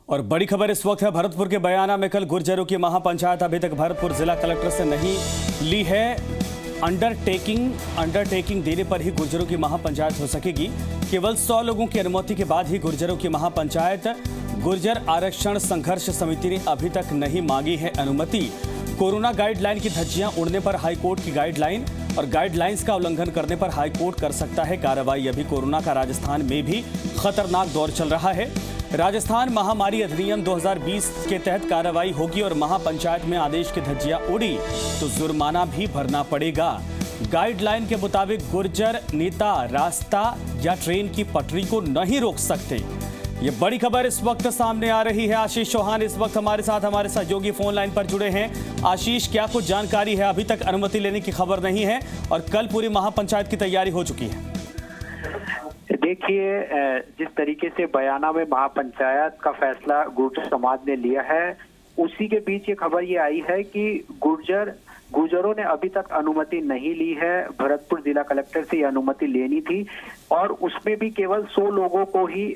और बड़ी खबर इस वक्त है भरतपुर के बयाना में कल गुर्जरों की महापंचायत अभी तक भरतपुर जिला कलेक्टर से नहीं ली है। अंडरटेकिंग देने पर ही गुर्जरों की महापंचायत हो सकेगी। केवल 100 लोगों की अनुमति के बाद ही गुर्जरों की महापंचायत। गुर्जर आरक्षण संघर्ष समिति ने अभी तक नहीं मांगी है अनुमति। कोरोना गाइडलाइन की धज्जियां उड़ने पर हाईकोर्ट की गाइडलाइन और गाइडलाइंस का उल्लंघन करने पर हाईकोर्ट कर सकता है कार्रवाई। अभी कोरोना का राजस्थान में भी खतरनाक दौर चल रहा है। राजस्थान महामारी अधिनियम 2020 के तहत कार्रवाई होगी और महापंचायत में आदेश की धज्जियां उड़ी तो जुर्माना भी भरना पड़ेगा। गाइडलाइन के मुताबिक गुर्जर नेता रास्ता या ट्रेन की पटरी को नहीं रोक सकते। ये बड़ी खबर इस वक्त सामने आ रही है। आशीष चौहान इस वक्त हमारे सहयोगी फोन लाइन पर जुड़े हैं। आशीष, क्या कुछ जानकारी है? अभी तक अनुमति लेने की खबर नहीं है और कल पूरी महापंचायत की तैयारी हो चुकी है। देखिए, जिस तरीके से बयाना में महापंचायत का फैसला गुर्जर समाज ने लिया है, उसी के बीच ये खबर ये आई है कि गुर्जरों ने अभी तक अनुमति नहीं ली है। भरतपुर जिला कलेक्टर से ये अनुमति लेनी थी और उसमें भी केवल 100 लोगों को ही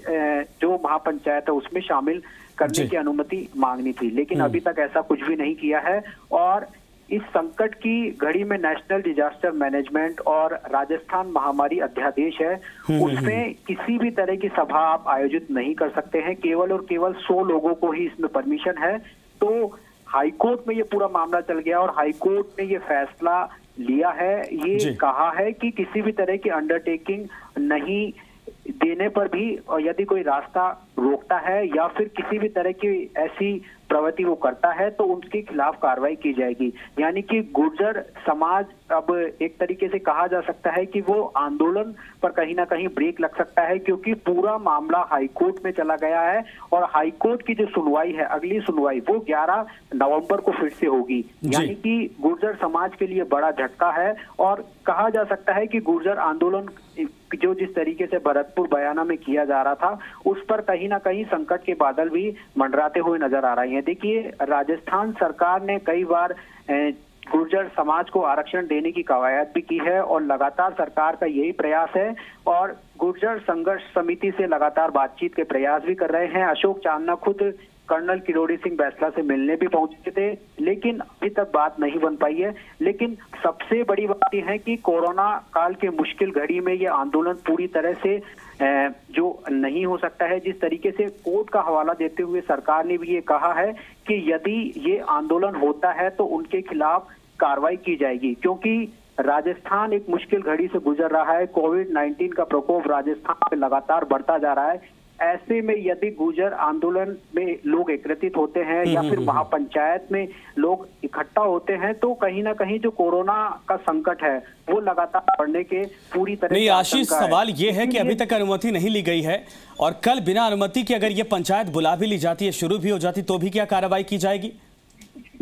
जो महापंचायत है उसमें शामिल करने की अनुमति मांगनी थी, लेकिन अभी तक ऐसा कुछ भी नहीं किया है। और इस संकट की घड़ी में नेशनल डिजास्टर मैनेजमेंट और राजस्थान महामारी अध्यादेश है, उसमें किसी भी तरह की सभा आप आयोजित नहीं कर सकते हैं। केवल और केवल 100 लोगों को ही इसमें परमिशन है। तो हाईकोर्ट में ये पूरा मामला चल गया और हाईकोर्ट ने ये फैसला लिया है। ये कहा है कि किसी भी तरह की अंडरटेकिंग नहीं देने पर भी और यदि कोई रास्ता रोकता है या फिर किसी भी तरह की ऐसी प्रवृत्ति वो करता है तो उनके खिलाफ कार्रवाई की जाएगी। यानी कि गुर्जर समाज अब एक तरीके से कहा जा सकता है कि वो आंदोलन पर कहीं ना कहीं ब्रेक लग सकता है, क्योंकि पूरा मामला हाईकोर्ट में चला गया है और हाईकोर्ट की जो सुनवाई है, अगली सुनवाई वो 11 नवंबर को फिर से होगी। यानी कि गुर्जर समाज के लिए बड़ा झटका है और कहा जा सकता है कि गुर्जर आंदोलन जो जिस तरीके से भरतपुर बयाना में किया जा रहा था उस पर कहीं ना कहीं संकट के बादल भी मंडराते हुए नजर आ रहे हैं। देखिए, राजस्थान सरकार ने कई बार गुर्जर समाज को आरक्षण देने की कवायद भी की है और लगातार सरकार का यही प्रयास है और गुर्जर संघर्ष समिति से लगातार बातचीत के प्रयास भी कर रहे हैं। अशोक चांदना खुद कर्नल किरोड़ी सिंह बैसला से मिलने भी पहुंचे थे, लेकिन अभी तक बात नहीं बन पाई है। लेकिन सबसे बड़ी बात यह है कि कोरोना काल के मुश्किल घड़ी में ये आंदोलन पूरी तरह से जो नहीं हो सकता है। जिस तरीके से कोर्ट का हवाला देते हुए सरकार ने भी ये कहा है कि यदि ये आंदोलन होता है तो उनके खिलाफ कार्रवाई की जाएगी, क्योंकि राजस्थान एक मुश्किल घड़ी से गुजर रहा है। कोविड-19 का प्रकोप राजस्थान पे लगातार बढ़ता जा रहा है। ऐसे में यदि गुर्जर आंदोलन में लोग एकत्रित होते हैं या फिर महापंचायत में लोग इकट्ठा होते हैं तो कहीं ना कहीं जो कोरोना का संकट है वो लगातार बढ़ने के पूरी तरह नहीं। आशीष, सवाल ये है कि अभी तक अनुमति नहीं ली गई है और कल बिना अनुमति के अगर ये पंचायत बुला भी ली जाती है, शुरू भी हो जाती, तो भी क्या कार्रवाई की जाएगी?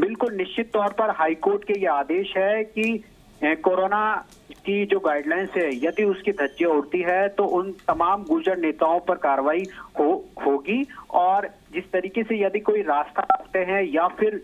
बिल्कुल निश्चित तौर पर हाईकोर्ट के ये आदेश है कि कोरोना की जो गाइडलाइंस है यदि उसकी धज्जियां उड़ती है तो उन तमाम गुर्जर नेताओं पर कार्रवाई होगी। और जिस तरीके से यदि कोई रास्ता रोकते हैं या फिर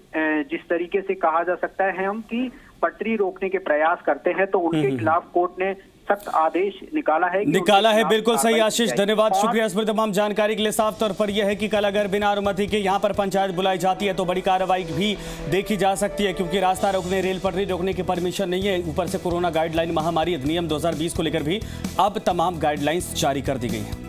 जिस तरीके से कहा जा सकता है हम कि पटरी रोकने के प्रयास करते हैं तो उनके खिलाफ कोर्ट ने सख्त आदेश निकाला है। बिल्कुल सही आशीष, धन्यवाद, शुक्रिया इस पर तमाम जानकारी के लिए। साफ तौर पर यह है कि कल अगर बिना अनुमति के यहाँ पर पंचायत बुलाई जाती है तो बड़ी कार्रवाई भी देखी जा सकती है, क्योंकि रास्ता रोकने, रेल पटरी रोकने की परमिशन नहीं है। ऊपर से कोरोना गाइडलाइन महामारी अधिनियम 2020 को लेकर भी अब तमाम गाइडलाइंस जारी कर दी गई है।